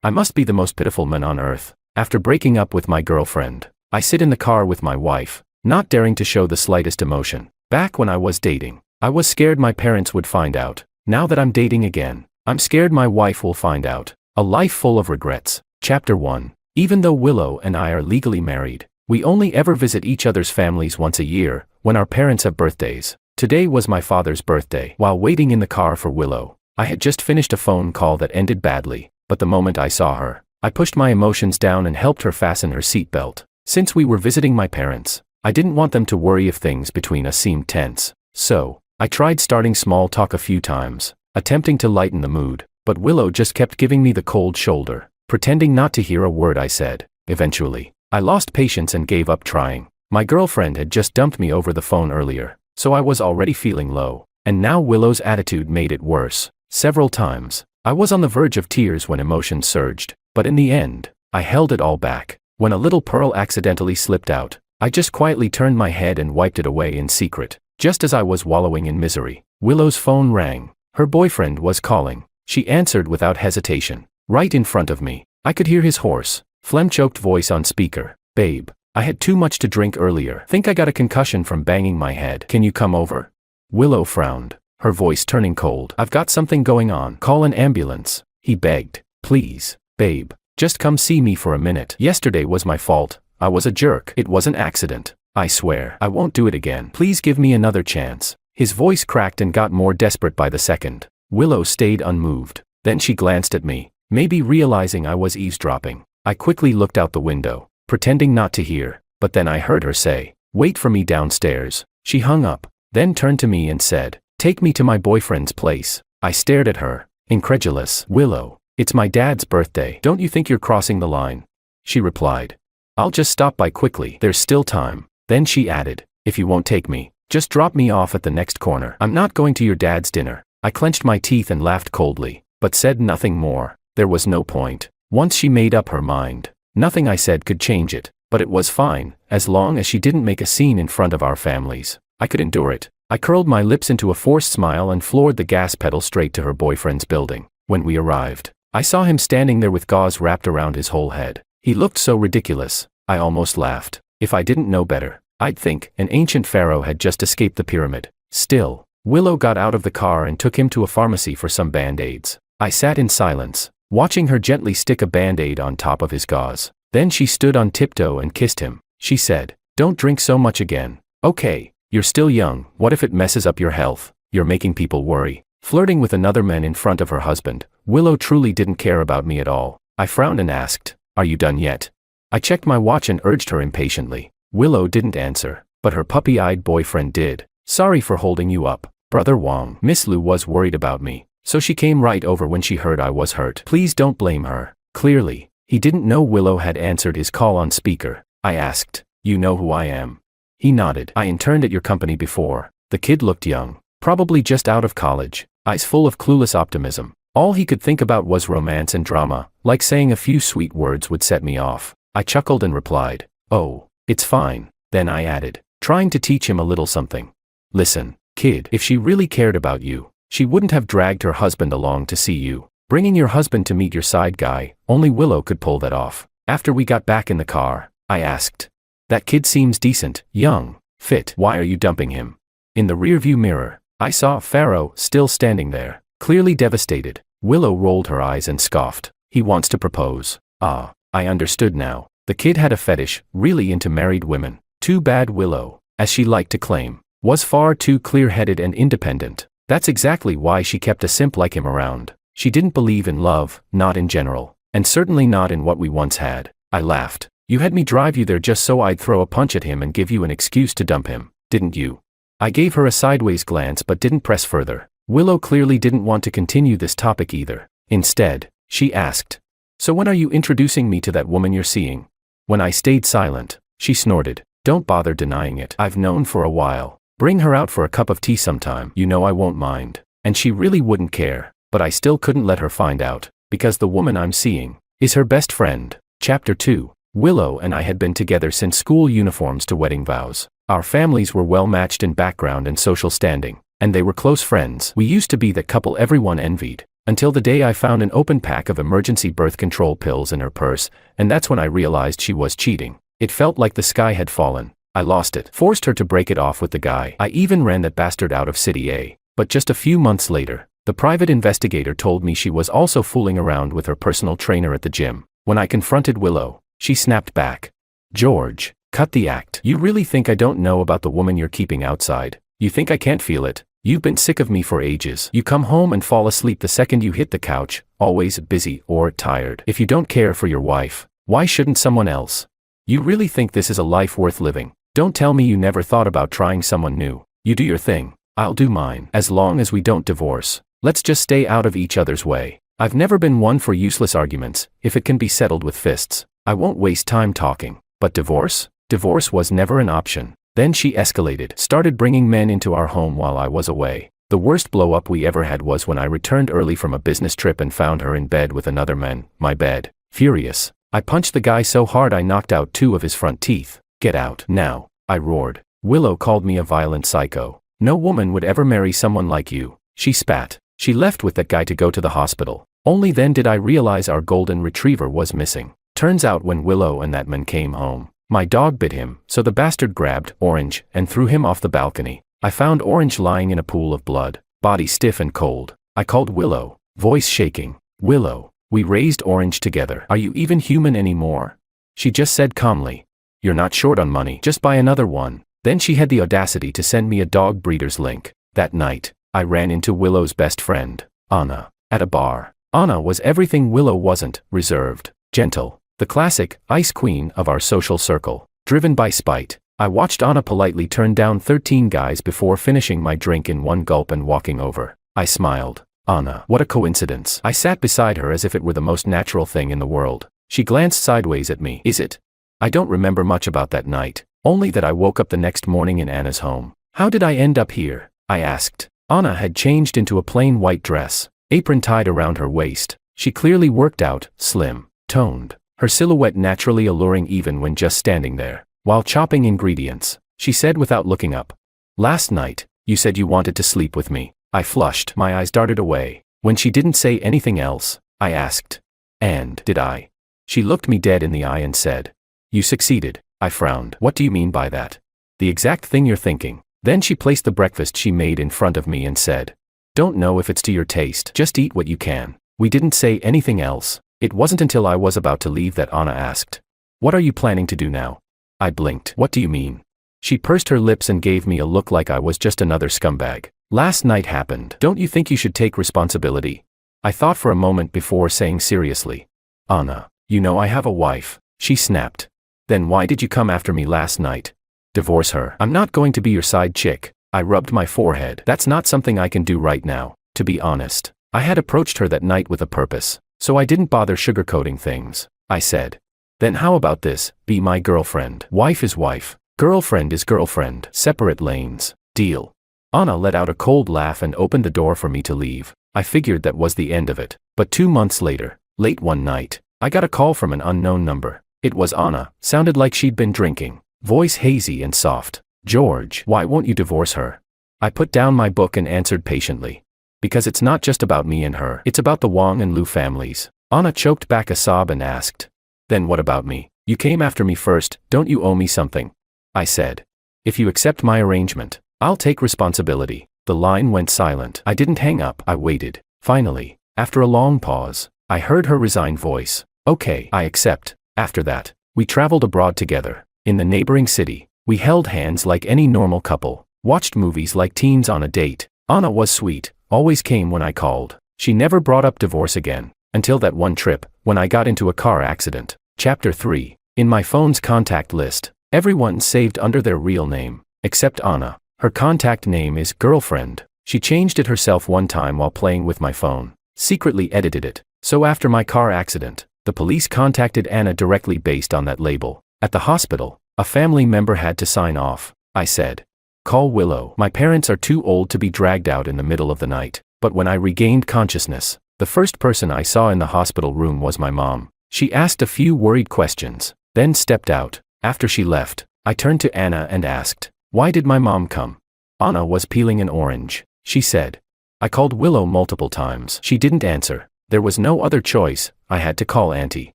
I must be the most pitiful man on earth. After breaking up with my girlfriend, I sit in the car with my wife, not daring to show the slightest emotion. Back when I was dating, I was scared my parents would find out. Now that I'm dating again, I'm scared my wife will find out. A life full of regrets. Chapter 1. Even though Willow and I are legally married, we only ever visit each other's families once a year, when our parents have birthdays. Today was my father's birthday. While waiting in the car for Willow, I had just finished a phone call that ended badly, but the moment I saw her, I pushed my emotions down and helped her fasten her seatbelt. Since we were visiting my parents, I didn't want them to worry if things between us seemed tense. So, I tried starting small talk a few times, attempting to lighten the mood, but Willow just kept giving me the cold shoulder, pretending not to hear a word I said. Eventually, I lost patience and gave up trying. My girlfriend had just dumped me over the phone earlier, so I was already feeling low, and now Willow's attitude made it worse. Several times, I was on the verge of tears when emotions surged, but in the end, I held it all back. When a little pearl accidentally slipped out, I just quietly turned my head and wiped it away in secret. Just as I was wallowing in misery, Willow's phone rang. Her boyfriend was calling. She answered without hesitation. Right in front of me, I could hear his hoarse, phlegm-choked voice on speaker. "Babe, I had too much to drink earlier. Think I got a concussion from banging my head. Can you come over?" Willow frowned, her voice turning cold. "I've got something going on. Call an ambulance," he begged. "Please, babe, just come see me for a minute. Yesterday was my fault. I was a jerk. It was an accident. I swear I won't do it again. Please give me another chance." His voice cracked and got more desperate by the second. Willow stayed unmoved. Then she glanced at me, maybe realizing I was eavesdropping. I quickly looked out the window, pretending not to hear, but then I heard her say, "Wait for me downstairs." She hung up, then turned to me and said, "Take me to my boyfriend's place." I stared at her, incredulous. "Willow, it's my dad's birthday. Don't you think you're crossing the line?" She replied, "I'll just stop by quickly. There's still time." Then she added, "If you won't take me, just drop me off at the next corner." "I'm not going to your dad's dinner." I clenched my teeth and laughed coldly, but said nothing more. There was no point. Once she made up her mind, nothing I said could change it, but it was fine, as long as she didn't make a scene in front of our families. I could endure it. I curled my lips into a forced smile and floored the gas pedal straight to her boyfriend's building. When we arrived, I saw him standing there with gauze wrapped around his whole head. He looked so ridiculous, I almost laughed. If I didn't know better, I'd think an ancient pharaoh had just escaped the pyramid. Still, Willow got out of the car and took him to a pharmacy for some band-aids. I sat in silence, watching her gently stick a band-aid on top of his gauze. Then she stood on tiptoe and kissed him. She said, "Don't drink so much again. Okay, you're still young. What if it messes up your health? You're making people worry." Flirting with another man in front of her husband, Willow truly didn't care about me at all. I frowned and asked, "Are you done yet?" I checked my watch and urged her impatiently. Willow didn't answer, but her puppy-eyed boyfriend did. "Sorry for holding you up, Brother Wong." Miss Lu was worried about me, so she came right over when she heard I was hurt. "Please don't blame her." Clearly, he didn't know Willow had answered his call on speaker. I asked, "You know who I am?" He nodded. "I interned at your company before." The kid looked young, probably just out of college, eyes full of clueless optimism. All he could think about was romance and drama, like saying a few sweet words would set me off. I chuckled and replied, "Oh, it's fine." Then I added, trying to teach him a little something. "Listen, kid, if she really cared about you, she wouldn't have dragged her husband along to see you. Bringing your husband to meet your side guy, only Willow could pull that off." After we got back in the car, I asked, "That kid seems decent, young, fit. Why are you dumping him?" In the rearview mirror, I saw Pharaoh still standing there, clearly devastated. Willow rolled her eyes and scoffed. "He wants to propose." Ah, I understood now. The kid had a fetish, really into married women. Too bad Willow, as she liked to claim, was far too clear-headed and independent. That's exactly why she kept a simp like him around. She didn't believe in love, not in general, and certainly not in what we once had. I laughed. "You had me drive you there just so I'd throw a punch at him and give you an excuse to dump him, didn't you?" I gave her a sideways glance but didn't press further. Willow clearly didn't want to continue this topic either. Instead, she asked, "So when are you introducing me to that woman you're seeing?" When I stayed silent, she snorted, "Don't bother denying it. I've known for a while. Bring her out for a cup of tea sometime. You know I won't mind." And she really wouldn't care, but I still couldn't let her find out, because the woman I'm seeing is her best friend. Chapter 2. Willow and I had been together since school uniforms to wedding vows. Our families were well matched in background and social standing, and they were close friends. We used to be that couple everyone envied, Until the day I found an open pack of emergency birth control pills in her purse, and that's when I realized she was cheating. It felt like the sky had fallen. I lost it, forced her to break it off with the guy. I even ran that bastard out of City A. But just a few months later, the private investigator told me she was also fooling around with her personal trainer at the gym. When I confronted Willow, she snapped back. George, cut the act. You really think I don't know about the woman you're keeping outside? You think I can't feel it? You've been sick of me for ages. You come home and fall asleep the second you hit the couch, always busy or tired. If you don't care for your wife, why shouldn't someone else? You really think this is a life worth living? Don't tell me you never thought about trying someone new. You do your thing, I'll do mine. As long as we don't divorce, let's just stay out of each other's way. I've never been one for useless arguments. If it can be settled with fists, I won't waste time talking. But divorce? Divorce was never an option. Then she escalated, started bringing men into our home while I was away. The worst blow-up we ever had was when I returned early from a business trip and found her in bed with another man, my bed. Furious, I punched the guy so hard I knocked out 2 of his front teeth. Get out, now, I roared. Willow called me a violent psycho. No woman would ever marry someone like you. She spat. She left with that guy to go to the hospital. Only then did I realize our golden retriever was missing. Turns out when Willow and that man came home, my dog bit him, so the bastard grabbed Orange and threw him off the balcony. I found Orange lying in a pool of blood, body stiff and cold. I called Willow, voice shaking. Willow, we raised Orange together. Are you even human anymore? She just said calmly, you're not short on money, just buy another one. Then she had the audacity to send me a dog breeder's link. That night, I ran into Willow's best friend, Anna, at a bar. Anna was everything Willow wasn't: reserved, gentle, the classic ice queen of our social circle. Driven by spite, I watched Anna politely turn down 13 guys before finishing my drink in one gulp and walking over. I smiled. Anna, what a coincidence. I sat beside her as if it were the most natural thing in the world. She glanced sideways at me. Is it? I don't remember much about that night, only that I woke up the next morning in Anna's home. How did I end up here? I asked. Anna had changed into a plain white dress, apron tied around her waist. She clearly worked out, slim, toned, her silhouette naturally alluring even when just standing there. While chopping ingredients, she said without looking up, last night, you said you wanted to sleep with me. I flushed. My eyes darted away. When she didn't say anything else, I asked, and did I? She looked me dead in the eye and said, you succeeded. I frowned. What do you mean by that? The exact thing you're thinking. Then she placed the breakfast she made in front of me and said, don't know if it's to your taste. Just eat what you can. We didn't say anything else. It wasn't until I was about to leave that Anna asked, what are you planning to do now? I blinked. What do you mean? She pursed her lips and gave me a look like I was just another scumbag. Last night happened. Don't you think you should take responsibility? I thought for a moment before saying seriously, Anna, you know I have a wife. She snapped. Then why did you come after me last night? Divorce her. I'm not going to be your side chick. I rubbed my forehead. That's not something I can do right now, to be honest. I had approached her that night with a purpose, so I didn't bother sugarcoating things. I said, then how about this? Be my girlfriend. Wife is wife. Girlfriend is girlfriend. Separate lanes. Deal. Anna let out a cold laugh and opened the door for me to leave. I figured that was the end of it. But 2 months later, late one night, I got a call from an unknown number. It was Anna. Sounded like she'd been drinking. Voice hazy and soft. George, why won't you divorce her? I put down my book and answered patiently. Because it's not just about me and her. It's about the Wang and Liu families. Anna choked back a sob and asked, then what about me? You came after me first. Don't you owe me something? I said, if you accept my arrangement, I'll take responsibility. The line went silent. I didn't hang up. I waited. Finally, after a long pause, I heard her resigned voice. Okay, I accept. After that, we traveled abroad together. In the neighboring city, we held hands like any normal couple, watched movies like teens on a date. Anna was sweet, always came when I called. She never brought up divorce again, until that one trip, when I got into a car accident. Chapter 3. In my phone's contact list, everyone saved under their real name, except Anna. Her contact name is Girlfriend. She changed it herself one time while playing with my phone, secretly edited it. So after my car accident, the police contacted Anna directly based on that label. At the hospital, a family member had to sign off. I said, call Willow. My parents are too old to be dragged out in the middle of the night. But when I regained consciousness, the first person I saw in the hospital room was my mom. She asked a few worried questions, then stepped out. After she left, I turned to Anna and asked, why did my mom come? Anna was peeling an orange. She said, I called Willow multiple times. She didn't answer. There was no other choice. I had to call Auntie.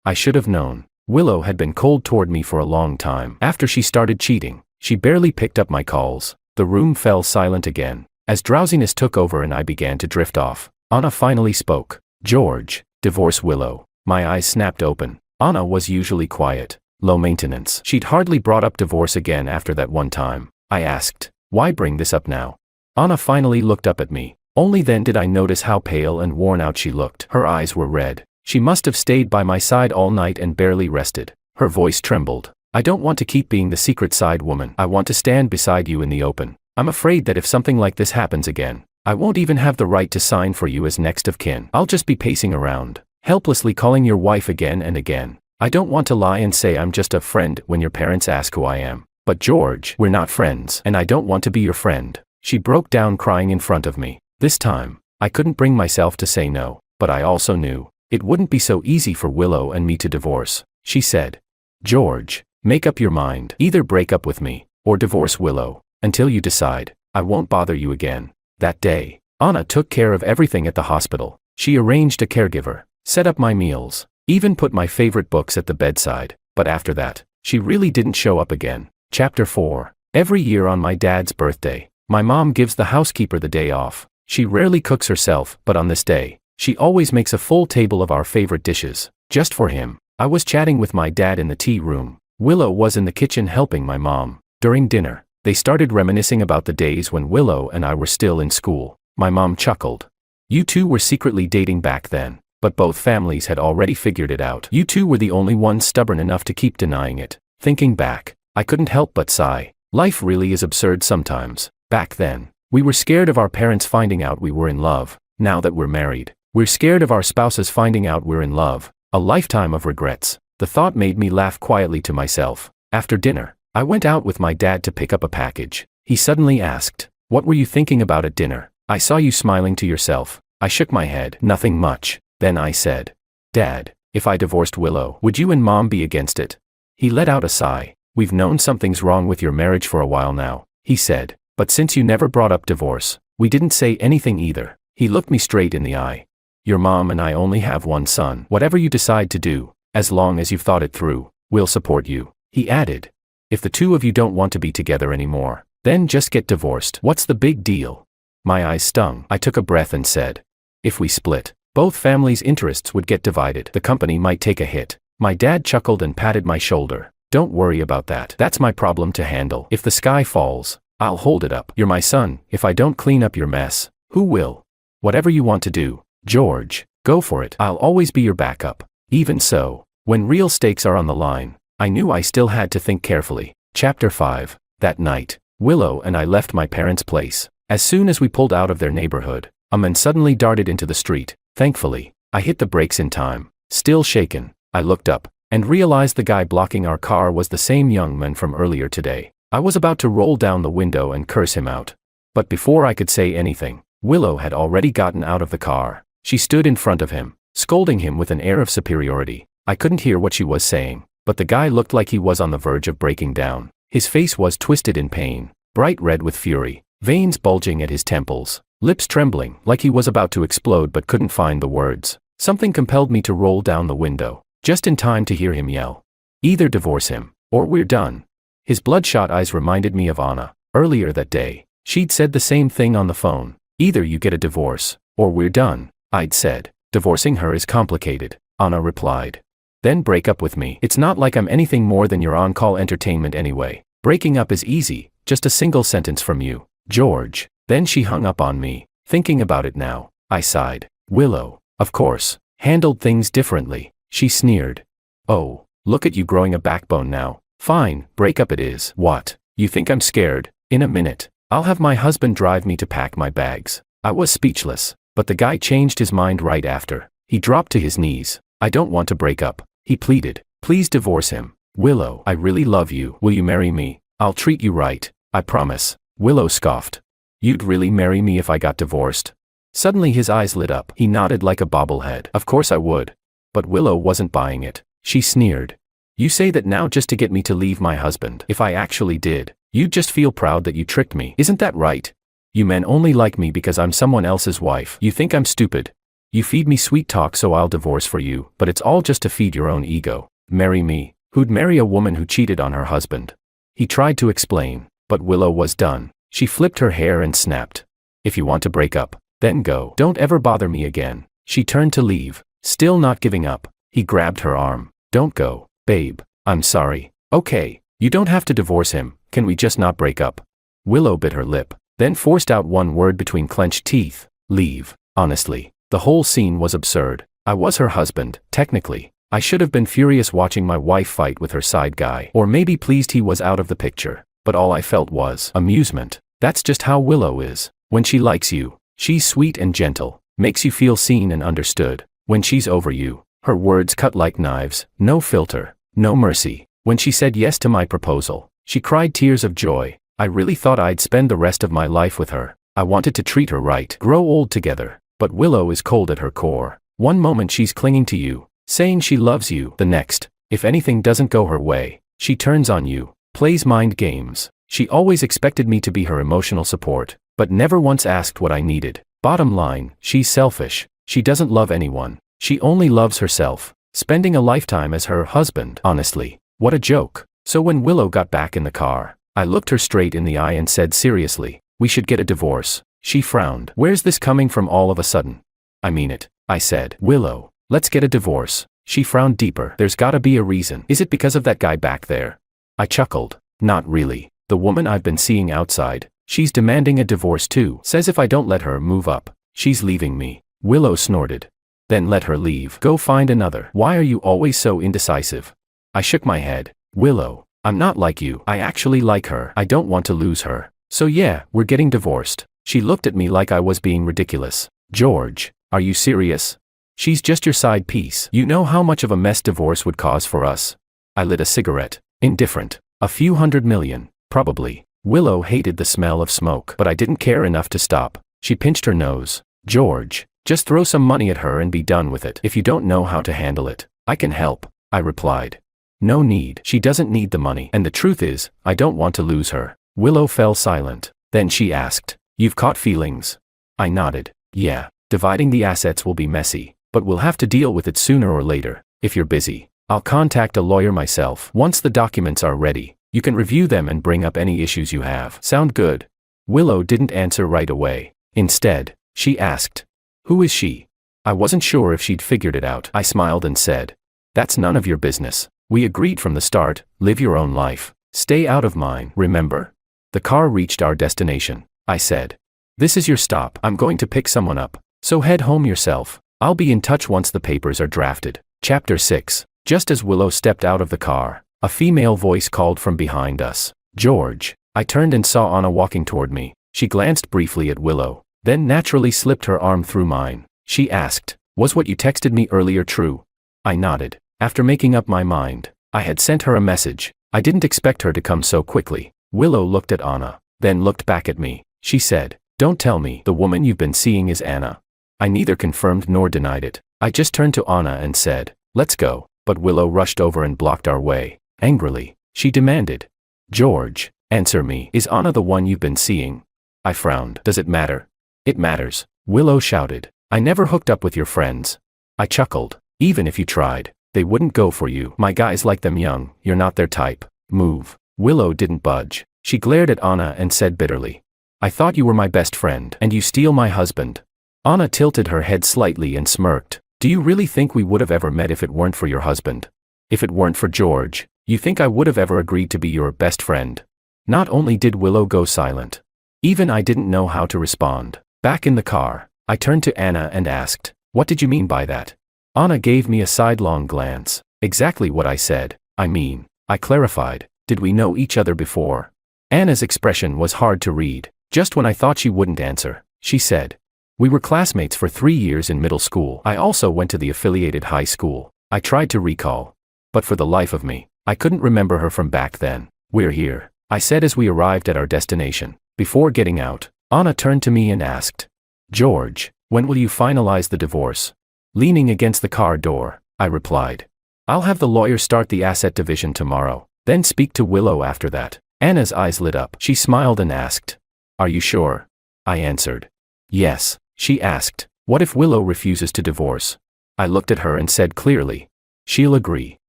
I should have known. Willow had been cold toward me for a long time. After she started cheating, she barely picked up my calls. The room fell silent again. As drowsiness took over and I began to drift off, Anna finally spoke. George, divorce Willow. My eyes snapped open. Anna was usually quiet, low maintenance. She'd hardly brought up divorce again after that one time. I asked, why bring this up now? Anna finally looked up at me. Only then did I notice how pale and worn out she looked. Her eyes were red. She must have stayed by my side all night and barely rested. Her voice trembled. I don't want to keep being the secret side woman. I want to stand beside you in the open. I'm afraid that if something like this happens again, I won't even have the right to sign for you as next of kin. I'll just be pacing around, helplessly calling your wife again and again. I don't want to lie and say I'm just a friend when your parents ask who I am. But George, we're not friends, and I don't want to be your friend. She broke down crying in front of me. This time, I couldn't bring myself to say no, but I also knew it wouldn't be so easy for Willow and me to divorce. She said, George, make up your mind. Either break up with me, or divorce Willow. Until you decide, I won't bother you again. That day, Anna took care of everything at the hospital. She arranged a caregiver, set up my meals, even put my favorite books at the bedside. But after that, she really didn't show up again. Chapter 4. Every year on my dad's birthday, my mom gives the housekeeper the day off. She rarely cooks herself, but on this day, she always makes a full table of our favorite dishes, just for him. I was chatting with my dad in the tea room. Willow was in the kitchen helping my mom. During dinner, they started reminiscing about the days when Willow and I were still in school. My mom chuckled. You two were secretly dating back then, but both families had already figured it out. You two were the only ones stubborn enough to keep denying it. Thinking back, I couldn't help but sigh. Life really is absurd sometimes. Back then, we were scared of our parents finding out we were in love. Now that we're married, we're scared of our spouses finding out we're in love. A lifetime of regrets. The thought made me laugh quietly to myself. After dinner, I went out with my dad to pick up a package. He suddenly asked, what were you thinking about at dinner? I saw you smiling to yourself. I shook my head. Nothing much. Then I said, Dad, if I divorced Willow, would you and Mom be against it? He let out a sigh. We've known something's wrong with your marriage for a while now, he said. But since you never brought up divorce, we didn't say anything either. He looked me straight in the eye. Your mom and I only have one son. Whatever you decide to do, as long as you've thought it through, we'll support you. He added, if the two of you don't want to be together anymore, then just get divorced. What's the big deal? My eyes stung. I took a breath and said, if we split, both families' interests would get divided. The company might take a hit. My dad chuckled and patted my shoulder. Don't worry about that. That's my problem to handle. If the sky falls, I'll hold it up. You're my son. If I don't clean up your mess, who will? Whatever you want to do, George, go for it. I'll always be your backup. Even so, when real stakes are on the line, I knew I still had to think carefully. Chapter 5. That night, Willow and I left my parents' place. As soon as we pulled out of their neighborhood, a man suddenly darted into the street. Thankfully, I hit the brakes in time. Still shaken, I looked up and realized the guy blocking our car was the same young man from earlier today. I was about to roll down the window and curse him out. But before I could say anything, Willow had already gotten out of the car. She stood in front of him, scolding him with an air of superiority. I couldn't hear what she was saying, but the guy looked like he was on the verge of breaking down. His face was twisted in pain, bright red with fury, veins bulging at his temples, lips trembling like he was about to explode but couldn't find the words. Something compelled me to roll down the window, just in time to hear him yell, either divorce him, or we're done. His bloodshot eyes reminded me of Anna. Earlier that day, she'd said the same thing on the phone. Either you get a divorce, or we're done. I'd said, divorcing her is complicated, Anna replied. Then break up with me. It's not like I'm anything more than your on-call entertainment anyway. Breaking up is easy, just a single sentence from you, George. Then she hung up on me. Thinking about it now, I sighed. Willow, of course, handled things differently. She sneered. Oh, look at you growing a backbone now. Fine, break up it is. What? You think I'm scared? In a minute, I'll have my husband drive me to pack my bags. I was speechless, but the guy changed his mind right after. He dropped to his knees. I don't want to break up, he pleaded. Please divorce him. Willow, I really love you. Will you marry me? I'll treat you right, I promise. Willow scoffed. You'd really marry me if I got divorced? Suddenly his eyes lit up. He nodded like a bobblehead. Of course I would. But Willow wasn't buying it. She sneered. You say that now just to get me to leave my husband. If I actually did, you'd just feel proud that you tricked me. Isn't that right? You men only like me because I'm someone else's wife. You think I'm stupid. You feed me sweet talk so I'll divorce for you, but it's all just to feed your own ego. Marry me. Who'd marry a woman who cheated on her husband? He tried to explain, but Willow was done. She flipped her hair and snapped. If you want to break up, then go. Don't ever bother me again. She turned to leave, still not giving up. He grabbed her arm. Don't go, babe. I'm sorry. Okay, you don't have to divorce him. Can we just not break up? Willow bit her lip, then forced out one word between clenched teeth. Leave. Honestly, the whole scene was absurd. I was her husband, technically. I should have been furious watching my wife fight with her side guy, or maybe pleased he was out of the picture, but all I felt was amusement. That's just how Willow is. When she likes you, she's sweet and gentle, makes you feel seen and understood. When she's over you, her words cut like knives, no filter, no mercy. When she said yes to my proposal, she cried tears of joy. I really thought I'd spend the rest of my life with her. I wanted to treat her right, grow old together, but Willow is cold at her core. One moment she's clinging to you, saying she loves you. The next, if anything doesn't go her way, she turns on you, plays mind games. She always expected me to be her emotional support, but never once asked what I needed. Bottom line, she's selfish. She doesn't love anyone. She only loves herself. Spending a lifetime as her husband. Honestly, what a joke. So when Willow got back in the car, I looked her straight in the eye and said seriously, we should get a divorce. She frowned. Where's this coming from all of a sudden? I mean it, I said. Willow, let's get a divorce. She frowned deeper. There's gotta be a reason. Is it because of that guy back there? I chuckled. Not really. The woman I've been seeing outside, she's demanding a divorce too. Says if I don't let her move up, she's leaving me. Willow snorted. Then let her leave. Go find another. Why are you always so indecisive? I shook my head. Willow, I'm not like you. I actually like her. I don't want to lose her. So yeah, we're getting divorced. She looked at me like I was being ridiculous. George, are you serious? She's just your side piece. You know how much of a mess divorce would cause for us. I lit a cigarette. Indifferent. A few $100 million, probably. Willow hated the smell of smoke, but I didn't care enough to stop. She pinched her nose. George, just throw some money at her and be done with it. If you don't know how to handle it, I can help, I replied. No need. She doesn't need the money. And the truth is, I don't want to lose her. Willow fell silent. Then she asked, you've caught feelings? I nodded. Yeah, dividing the assets will be messy, but we'll have to deal with it sooner or later. If you're busy, I'll contact a lawyer myself. Once the documents are ready, you can review them and bring up any issues you have. Sound good? Willow didn't answer right away. Instead, she asked, who is she? I wasn't sure if she'd figured it out. I smiled and said, that's none of your business. We agreed from the start, live your own life. Stay out of mine, remember? The car reached our destination. I said, this is your stop. I'm going to pick someone up. So head home yourself. I'll be in touch once the papers are drafted. Chapter 6. Just as Willow stepped out of the car, a female voice called from behind us. George. I turned and saw Anna walking toward me. She glanced briefly at Willow, then naturally slipped her arm through mine. She asked, was what you texted me earlier true? I nodded. After making up my mind, I had sent her a message. I didn't expect her to come so quickly. Willow looked at Anna, then looked back at me. She said, don't tell me the woman you've been seeing is Anna. I neither confirmed nor denied it. I just turned to Anna and said, let's go. But Willow rushed over and blocked our way. Angrily, she demanded, George, answer me. Is Anna the one you've been seeing? I frowned. Does it matter? It matters. Willow shouted. I never hooked up with your friends. I chuckled. Even if you tried, they wouldn't go for you. My guys like them young. You're not their type. Move. Willow didn't budge. She glared at Anna and said bitterly, I thought you were my best friend, and you steal my husband. Anna tilted her head slightly and smirked. Do you really think we would have ever met if it weren't for your husband? If it weren't for George, you think I would have ever agreed to be your best friend? Not only did Willow go silent, even I didn't know how to respond. Back in the car, I turned to Anna and asked, what did you mean by that? Anna gave me a sidelong glance. Exactly what I said. I mean, I clarified, did we know each other before? Anna's expression was hard to read. Just when I thought she wouldn't answer, she said, we were classmates for 3 years in middle school. I also went to the affiliated high school. I tried to recall, but for the life of me, I couldn't remember her from back then. We're here, I said as we arrived at our destination. Before getting out, Anna turned to me and asked, George, when will you finalize the divorce? Leaning against the car door, I replied, I'll have the lawyer start the asset division tomorrow, then speak to Willow after that. Anna's eyes lit up. She smiled and asked, are you sure? I answered. Yes, she asked. What if Willow refuses to divorce? I looked at her and said clearly. She'll agree.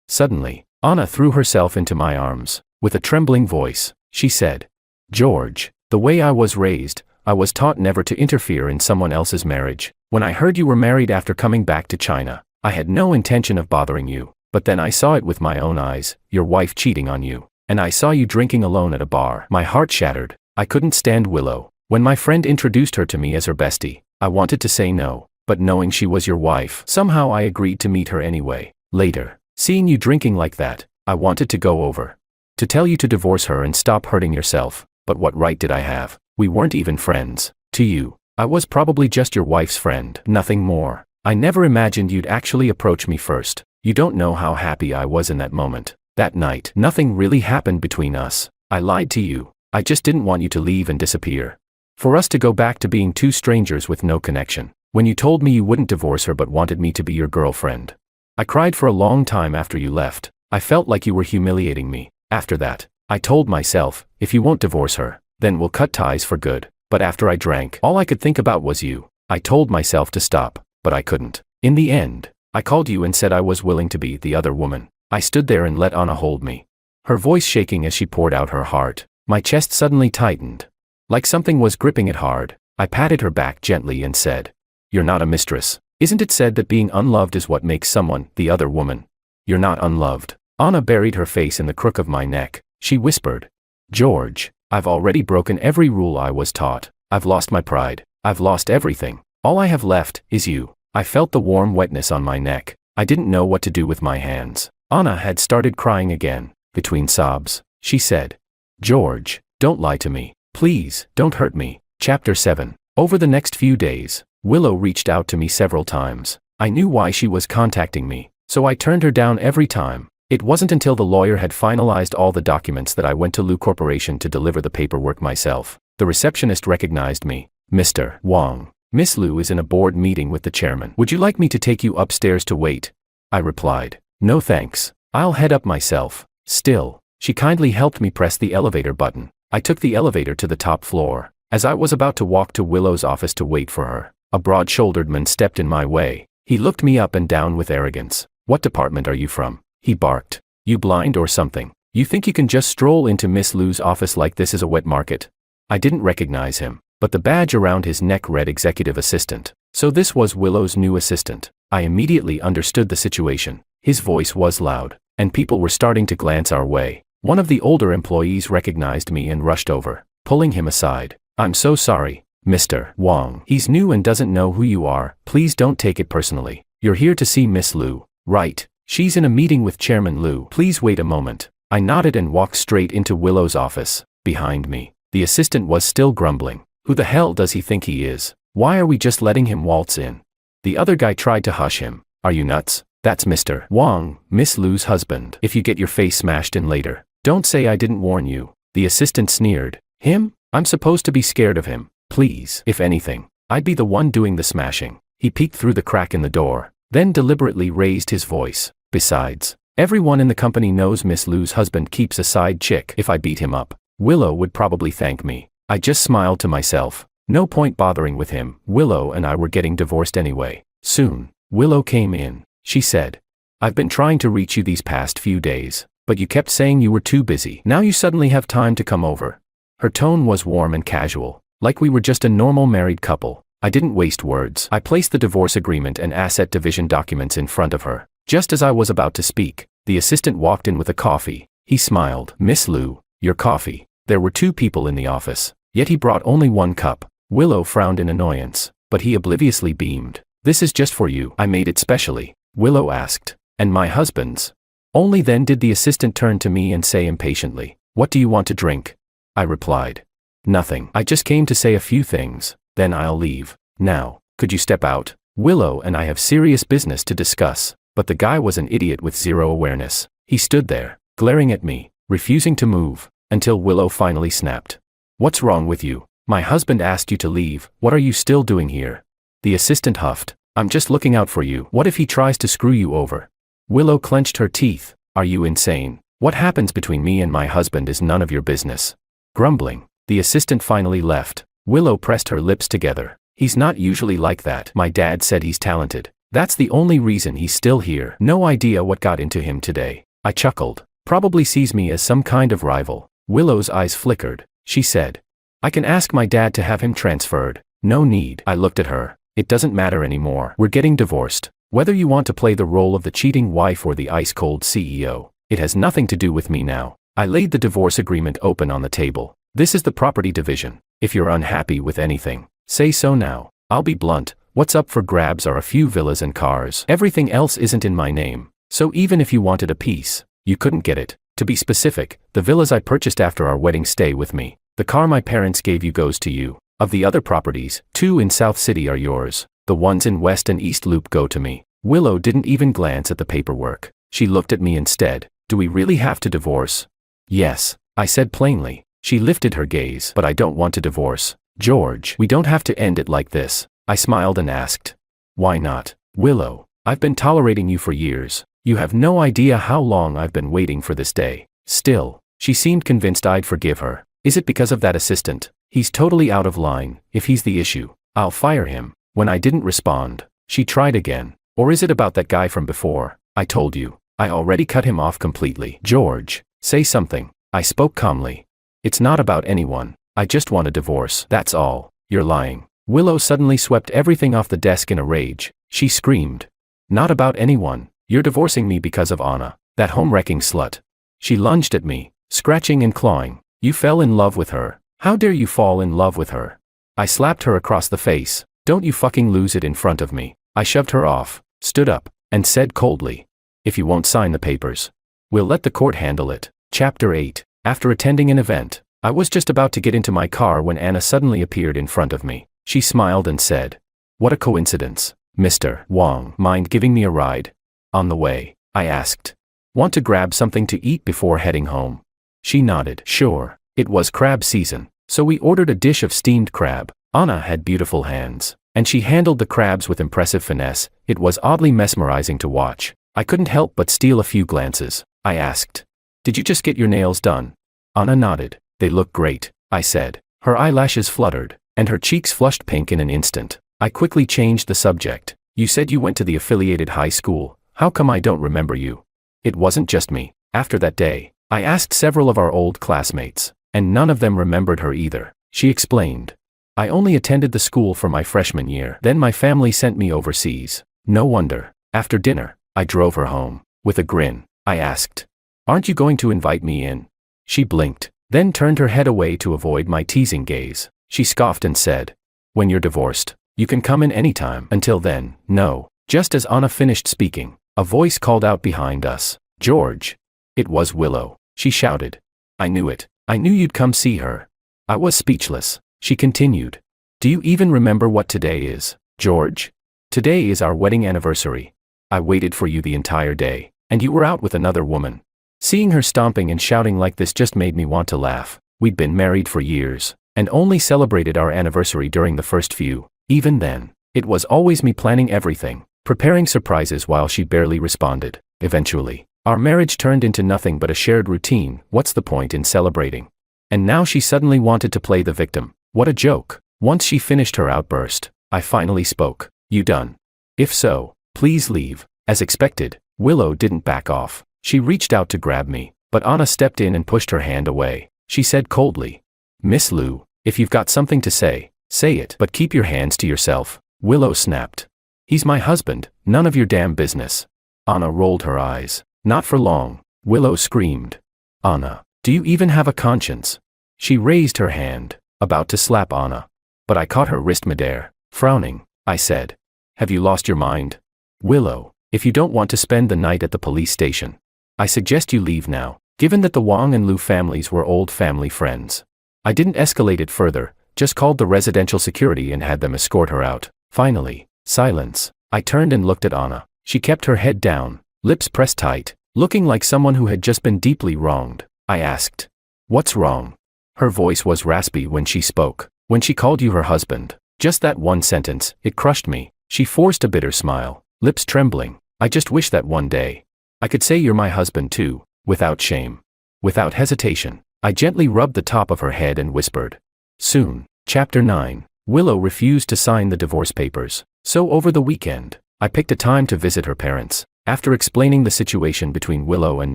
Suddenly, Anna threw herself into my arms. With a trembling voice, she said, George, the way I was raised, I was taught never to interfere in someone else's marriage. When I heard you were married after coming back to China, I had no intention of bothering you, but then I saw it with my own eyes, your wife cheating on you, and I saw you drinking alone at a bar. My heart shattered. I couldn't stand Willow. When my friend introduced her to me as her bestie, I wanted to say no, but knowing she was your wife, somehow I agreed to meet her anyway. Later, seeing you drinking like that, I wanted to go over to tell you to divorce her and stop hurting yourself, but what right did I have? We weren't even friends. To you, I was probably just your wife's friend, nothing more. I never imagined you'd actually approach me first. You don't know how happy I was in that moment. That night, nothing really happened between us. I lied to you. I just didn't want you to leave and disappear. For us to go back to being two strangers with no connection. When you told me you wouldn't divorce her but wanted me to be your girlfriend, I cried for a long time after you left. I felt like you were humiliating me. After that, I told myself, if you won't divorce her, then we'll cut ties for good. But after I drank, all I could think about was you. I told myself to stop, but I couldn't. In the end, I called you and said I was willing to be the other woman. I stood there and let Anna hold me, her voice shaking as she poured out her heart. My chest suddenly tightened, like something was gripping it hard. I patted her back gently and said, You're not a mistress. Isn't it said that being unloved is what makes someone the other woman? You're not unloved. Anna buried her face in the crook of my neck. She whispered, George, I've already broken every rule I was taught. I've lost my pride. I've lost everything. All I have left is you. I felt the warm wetness on my neck. I didn't know what to do with my hands. Anna had started crying again. Between sobs, she said, George, don't lie to me. Please, don't hurt me. Chapter 7. Over the next few days, Willow reached out to me several times. I knew why she was contacting me, so I turned her down every time. It wasn't until the lawyer had finalized all the documents that I went to Lu Corporation to deliver the paperwork myself. The receptionist recognized me. Mr. Wang, Miss Lu is in a board meeting with the chairman. Would you like me to take you upstairs to wait? I replied, No thanks. I'll head up myself. Still, she kindly helped me press the elevator button. I took the elevator to the top floor. As I was about to walk to Willow's office to wait for her, a broad-shouldered man stepped in my way. He looked me up and down with arrogance. What department are you from? He barked. You blind or something? You think you can just stroll into Miss Lu's office like this is a wet market? I didn't recognize him, but the badge around his neck read executive assistant. So this was Willow's new assistant. I immediately understood the situation. His voice was loud, and people were starting to glance our way. One of the older employees recognized me and rushed over, pulling him aside. I'm so sorry, Mr. Wang. He's new and doesn't know who you are. Please don't take it personally. You're here to see Miss Lu, right? She's in a meeting with Chairman Lu. Please wait a moment. I nodded and walked straight into Willow's office. Behind me, the assistant was still grumbling. Who the hell does he think he is? Why are we just letting him waltz in? The other guy tried to hush him. Are you nuts? That's Mr. Wang, Miss Lu's husband. If you get your face smashed in later, don't say I didn't warn you. The assistant sneered. Him? I'm supposed to be scared of him. Please, if anything, I'd be the one doing the smashing. He peeked through the crack in the door, then deliberately raised his voice. Besides, everyone in the company knows Miss Lu's husband keeps a side chick. If I beat him up, Willow would probably thank me. I just smiled to myself. No point bothering with him. Willow and I were getting divorced anyway. Soon, Willow came in. She said, I've been trying to reach you these past few days, but you kept saying you were too busy. Now you suddenly have time to come over. Her tone was warm and casual, like we were just a normal married couple. I didn't waste words. I placed the divorce agreement and asset division documents in front of her. Just as I was about to speak, the assistant walked in with a coffee. He smiled. Miss Lu, your coffee. There were 2 people in the office, yet he brought only 1 cup. Willow frowned in annoyance, but he obliviously beamed. This is just for you. I made it specially. Willow asked. And my husband's? Only then did the assistant turn to me and say impatiently, What do you want to drink? I replied, Nothing. I just came to say a few things, then I'll leave. Now, could you step out? Willow and I have serious business to discuss. But the guy was an idiot with zero awareness. He stood there, glaring at me, refusing to move, until Willow finally snapped. What's wrong with you? My husband asked you to leave. What are you still doing here? The assistant huffed. I'm just looking out for you. What if he tries to screw you over? Willow clenched her teeth. Are you insane? What happens between me and my husband is none of your business. Grumbling, the assistant finally left. Willow pressed her lips together. He's not usually like that. My dad said he's talented. That's the only reason he's still here. No idea what got into him today. I chuckled. Probably sees me as some kind of rival. Willow's eyes flickered. She said, I can ask my dad to have him transferred. No need. I looked at her. It doesn't matter anymore. We're getting divorced. Whether you want to play the role of the cheating wife or the ice-cold CEO, it has nothing to do with me now. I laid the divorce agreement open on the table. This is the property division. If you're unhappy with anything, say so now. I'll be blunt. What's up for grabs are a few villas and cars. Everything else isn't in my name. So even if you wanted a piece, you couldn't get it. To be specific, the villas I purchased after our wedding stay with me. The car my parents gave you goes to you. Of the other properties, 2 in South City are yours. The ones in West and East Loop go to me. Willow didn't even glance at the paperwork. She looked at me instead. Do we really have to divorce? Yes, I said plainly. She lifted her gaze. But I don't want to divorce. George, we don't have to end it like this. I smiled and asked. Why not? Willow, I've been tolerating you for years. You have no idea how long I've been waiting for this day. Still, she seemed convinced I'd forgive her. Is it because of that assistant? He's totally out of line. If he's the issue, I'll fire him. When I didn't respond, she tried again. Or is it about that guy from before? I told you. I already cut him off completely. George, say something. I spoke calmly. It's not about anyone. I just want a divorce. That's all. You're lying. Willow suddenly swept everything off the desk in a rage. She screamed. Not about anyone. You're divorcing me because of Anna, that home-wrecking slut. She lunged at me, scratching and clawing. You fell in love with her. How dare you fall in love with her? I slapped her across the face. Don't you fucking lose it in front of me. I shoved her off, stood up, and said coldly. If you won't sign the papers, we'll let the court handle it. Chapter 8. After attending an event, I was just about to get into my car when Anna suddenly appeared in front of me. She smiled and said, What a coincidence. Mr. Wong, mind giving me a ride? On the way, I asked. Want to grab something to eat before heading home? She nodded. Sure. It was crab season, so we ordered a dish of steamed crab. Anna had beautiful hands, and she handled the crabs with impressive finesse. It was oddly mesmerizing to watch. I couldn't help but steal a few glances. I asked, Did you just get your nails done? Anna nodded. They look great, I said. Her eyelashes fluttered, and her cheeks flushed pink in an instant. I quickly changed the subject. You said you went to the affiliated high school. How come I don't remember you? It wasn't just me. After that day, I asked several of our old classmates, and none of them remembered her either. She explained. I only attended the school for my freshman year. Then my family sent me overseas. No wonder. After dinner, I drove her home. With a grin, I asked, Aren't you going to invite me in? She blinked, then turned her head away to avoid my teasing gaze. She scoffed and said, When you're divorced, you can come in anytime. Until then, no. Just as Anna finished speaking, a voice called out behind us. George. It was Willow. She shouted. I knew it. I knew you'd come see her. I was speechless. She continued. Do you even remember what today is, George? Today is our wedding anniversary. I waited for you the entire day, and you were out with another woman. Seeing her stomping and shouting like this just made me want to laugh. We'd been married for years, and only celebrated our anniversary during the first few. Even then, it was always me planning everything, preparing surprises while she barely responded. Eventually, our marriage turned into nothing but a shared routine. What's the point in celebrating? And now she suddenly wanted to play the victim. What a joke. Once she finished her outburst, I finally spoke. You done? If so, please leave. As expected, Willow didn't back off. She reached out to grab me, but Anna stepped in and pushed her hand away. She said coldly, Miss Liu, if you've got something to say, say it, but keep your hands to yourself. Willow snapped. He's my husband, none of your damn business. Anna rolled her eyes. Not for long. Willow screamed. Anna, do you even have a conscience? She raised her hand, about to slap Anna. But I caught her wrist midair. Frowning, I said, Have you lost your mind? Willow, if you don't want to spend the night at the police station, I suggest you leave now. Given that the Wang and Liu families were old family friends, I didn't escalate it further, just called the residential security and had them escort her out. Finally, silence. I turned and looked at Anna. She kept her head down, lips pressed tight, looking like someone who had just been deeply wronged. I asked, What's wrong? Her voice was raspy when she spoke. When she called you her husband. Just that one sentence, it crushed me. She forced a bitter smile, lips trembling. I just wish that one day I could say you're my husband too, without shame. Without hesitation, I gently rubbed the top of her head and whispered, Soon. Chapter 9. Willow refused to sign the divorce papers. So over the weekend, I picked a time to visit her parents. After explaining the situation between Willow and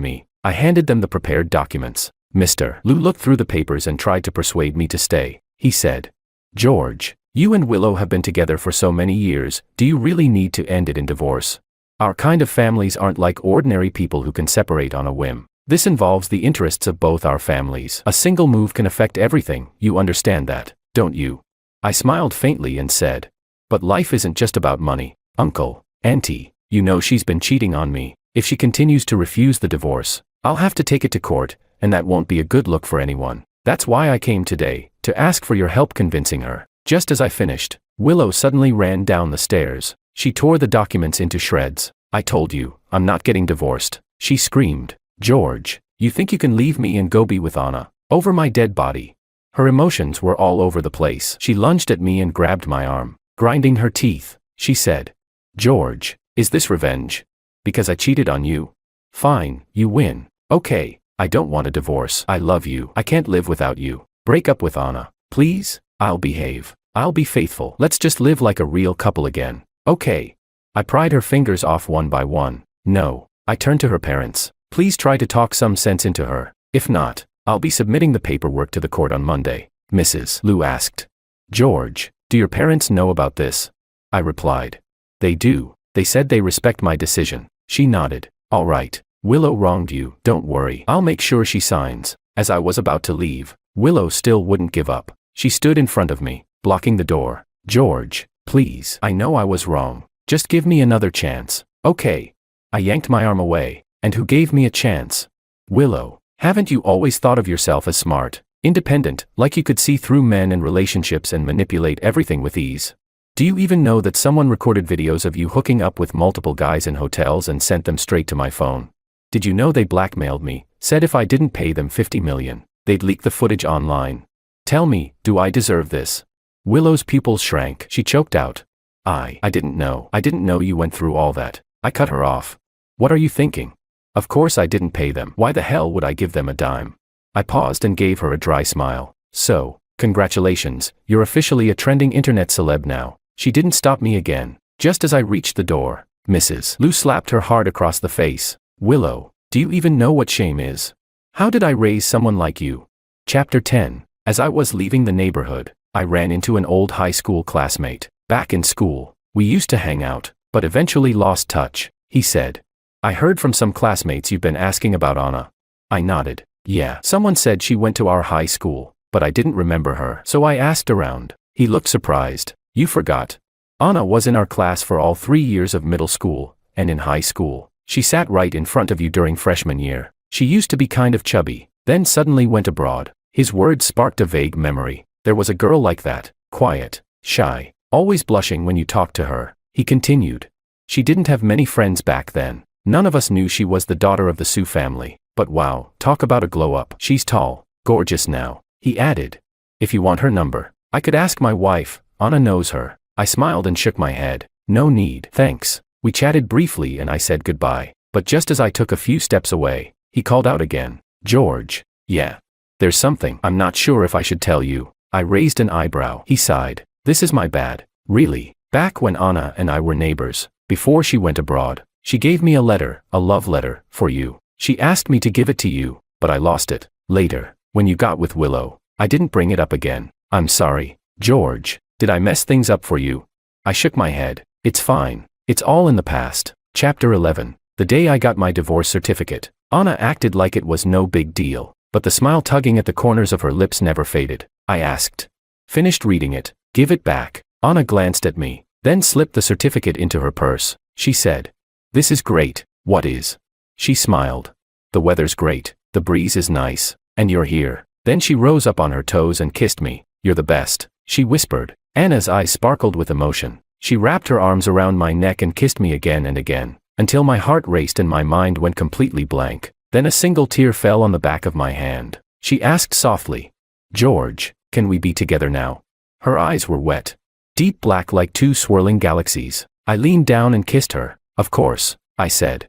me, I handed them the prepared documents. Mr. Liu looked through the papers and tried to persuade me to stay. He said, "George, you and Willow have been together for so many years, do you really need to end it in divorce? Our kind of families aren't like ordinary people who can separate on a whim. This involves the interests of both our families. A single move can affect everything, you understand that, don't you?" I smiled faintly and said, "But life isn't just about money, Uncle, Auntie, you know she's been cheating on me. If she continues to refuse the divorce, I'll have to take it to court, and that won't be a good look for anyone. That's why I came today, to ask for your help convincing her." Just as I finished, Willow suddenly ran down the stairs. She tore the documents into shreds. "I told you, I'm not getting divorced," she screamed. "George, you think you can leave me and go be with Anna, over my dead body?" Her emotions were all over the place. She lunged at me and grabbed my arm. Grinding her teeth, she said, "George, is this revenge? Because I cheated on you? Fine, you win. Okay, I don't want a divorce. I love you. I can't live without you. Break up with Anna, please. I'll behave. I'll be faithful. Let's just live like a real couple again. Okay." I pried her fingers off one by one. "No." I turned to her parents. "Please try to talk some sense into her. If not, I'll be submitting the paperwork to the court on Monday." Mrs. Liu asked, "George, do your parents know about this?" I replied, "They do. They said they respect my decision." She nodded. "All right. Willow wronged you. Don't worry. I'll make sure she signs." As I was about to leave, Willow still wouldn't give up. She stood in front of me, blocking the door. "George, please. I know I was wrong. Just give me another chance. Okay." I yanked my arm away. "And who gave me a chance?" "Willow. Haven't you always thought of yourself as smart, independent, like you could see through men and relationships and manipulate everything with ease? Do you even know that someone recorded videos of you hooking up with multiple guys in hotels and sent them straight to my phone? Did you know they blackmailed me, said if I didn't pay them $50 million, they'd leak the footage online? Tell me, do I deserve this?" Willow's pupils shrank. She choked out, I didn't know. I didn't know you went through all that." I cut her off. "What are you thinking? Of course I didn't pay them. Why the hell would I give them a dime?" I paused and gave her a dry smile. "So, congratulations, you're officially a trending internet celeb now." She didn't stop me again. Just as I reached the door, Mrs. Liu slapped her hard across the face. "Willow, do you even know what shame is? How did I raise someone like you?" Chapter 10. As I was leaving the neighborhood, I ran into an old high school classmate. "Back in school, we used to hang out, but eventually lost touch," he said. "I heard from some classmates you've been asking about Anna." I nodded. "Yeah, someone said she went to our high school, but I didn't remember her, so I asked around." He looked surprised. "You forgot. Anna was in our class for all 3 years of middle school, and in high school. She sat right in front of you during freshman year. She used to be kind of chubby, then suddenly went abroad." His words sparked a vague memory. "There was a girl like that, quiet, shy, always blushing when you talked to her," he continued. "She didn't have many friends back then. None of us knew she was the daughter of the Su family. But wow, talk about a glow up. She's tall, gorgeous now," he added. "If you want her number, I could ask my wife. Anna knows her." I smiled and shook my head. "No need, thanks." We chatted briefly and I said goodbye. But just as I took a few steps away, he called out again. "George." "Yeah. There's something I'm not sure if I should tell you." I raised an eyebrow. He sighed. "This is my bad." "Really?" "Back when Anna and I were neighbors, before she went abroad, she gave me a letter, a love letter, for you. She asked me to give it to you, but I lost it. Later, when you got with Willow, I didn't bring it up again. I'm sorry. George, did I mess things up for you?" I shook my head. "It's fine. It's all in the past." Chapter 11. The day I got my divorce certificate, Anna acted like it was no big deal, but the smile tugging at the corners of her lips never faded. I asked. "Finished reading it? Give it back." Anna glanced at me, then slipped the certificate into her purse. She said, "This is great." "What is?" She smiled. "The weather's great, the breeze is nice, and you're here." Then she rose up on her toes and kissed me. "You're the best," she whispered. Anna's eyes sparkled with emotion. She wrapped her arms around my neck and kissed me again and again, until my heart raced and my mind went completely blank. Then a single tear fell on the back of my hand. She asked softly, "George, can we be together now?" Her eyes were wet, deep black like two swirling galaxies. I leaned down and kissed her. "Of course," I said.